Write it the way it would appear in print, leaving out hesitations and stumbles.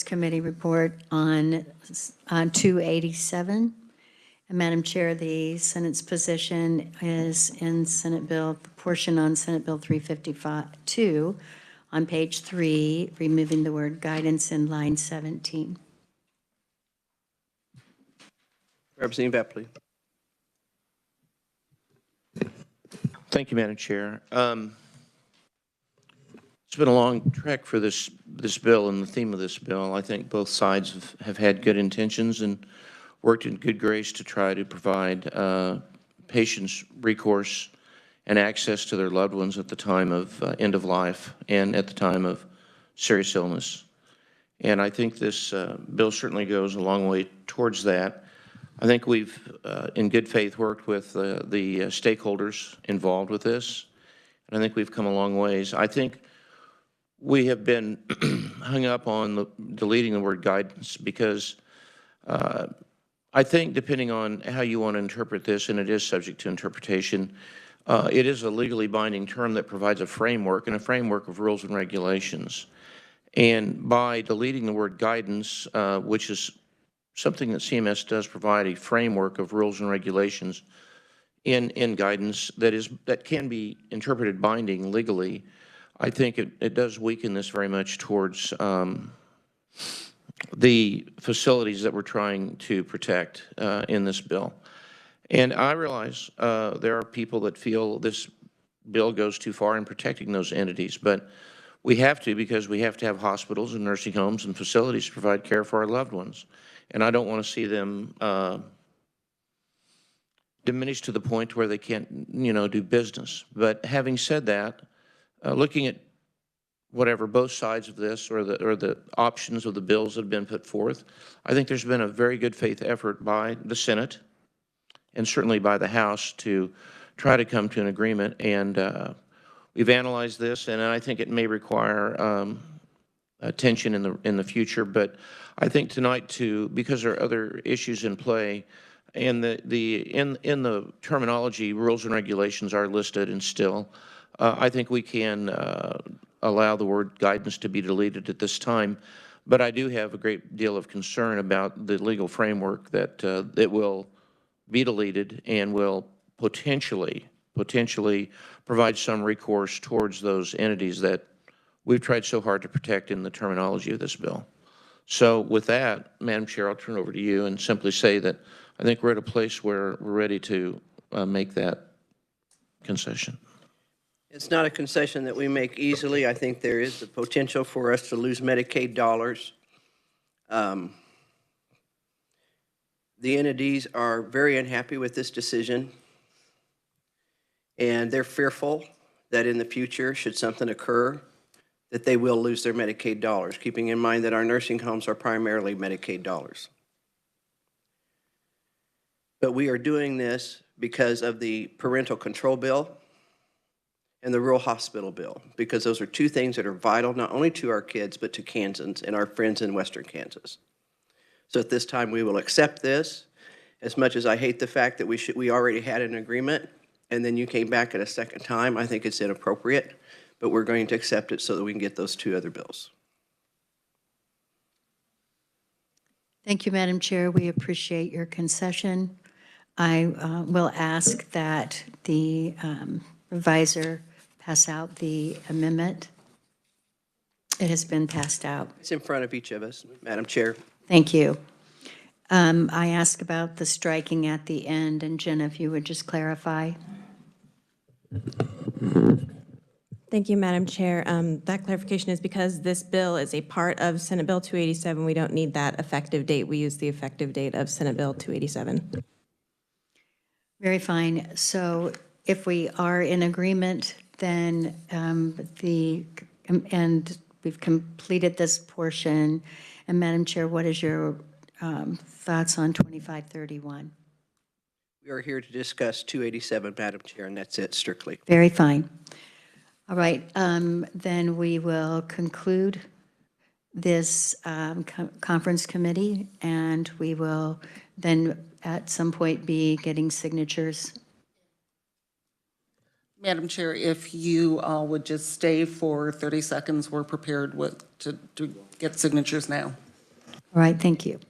Committee report on 287. And Madam Chair, the Senate's position is in Senate Bill, the portion on Senate Bill 352 on page 3, removing the word guidance in line 17. Representative Epley. Thank you, Madam Chair. It's been a long trek for this bill and the theme of this bill. I think both sides have had good intentions and worked in good grace to try to provide patients recourse and access to their loved ones at the time of end of life and at the time of serious illness. And I think this bill certainly goes a long way towards that. I think we've, in good faith, worked with the stakeholders involved with this, and I think we've come a long ways. I think we have been hung up on deleting the word guidance because I think depending on how you want to interpret this, and it is subject to interpretation, it is a legally binding term that provides a framework and a framework of rules and regulations. And by deleting the word guidance, which is something that CMS does provide a framework of rules and regulations in guidance that can be interpreted binding legally, I think it does weaken this very much towards the facilities that we're trying to protect in this bill. And I realize there are people that feel this bill goes too far in protecting those entities, but we have to, because we have to have hospitals and nursing homes and facilities to provide care for our loved ones. And I don't want to see them diminished to the point where they can't, do business. But having said that, looking at whatever both sides of this or the options of the bills that have been put forth, I think there's been a very good faith effort by the Senate and certainly by the House to try to come to an agreement. And we've analyzed this, and I think it may require attention in the future. But I think tonight, because there are other issues in play, and in the terminology, rules and regulations are listed and still, I think we can allow the word guidance to be deleted at this time. But I do have a great deal of concern about the legal framework that it will be deleted and will potentially provide some recourse towards those entities that we've tried so hard to protect in the terminology of this bill. So with that, Madam Chair, I'll turn it over to you and simply say that I think we're at a place where we're ready to make that concession. It's not a concession that we make easily. I think there is the potential for us to lose Medicaid dollars. The entities are very unhappy with this decision, and they're fearful that in the future, should something occur, that they will lose their Medicaid dollars, keeping in mind that our nursing homes are primarily Medicaid dollars. But we are doing this because of the parental control bill and the rural hospital bill, because those are two things that are vital not only to our kids, but to Kansans and our friends in Western Kansas. So at this time, we will accept this. As much as I hate the fact that we already had an agreement, and then you came back at a second time, I think it's inappropriate, but we're going to accept it so that we can get those two other bills. Thank you, Madam Chair. We appreciate your concession. I will ask that the revisor pass out the amendment. It has been passed out. It's in front of each of us, Madam Chair. Thank you. I asked about the striking at the end, and Jenna, if you would just clarify. Thank you, Madam Chair. That clarification is because this bill is a part of Senate Bill 287. We don't need that effective date. We use the effective date of Senate Bill 287. Very fine. So if we are in agreement, then and we've completed this portion. And Madam Chair, what is your thoughts on 2531? We are here to discuss 287, Madam Chair, and that's it strictly. Very fine. All right, then we will conclude this conference committee, and we will then at some point be getting signatures. Madam Chair, if you would just stay for 30 seconds, we're prepared to get signatures now. All right, thank you.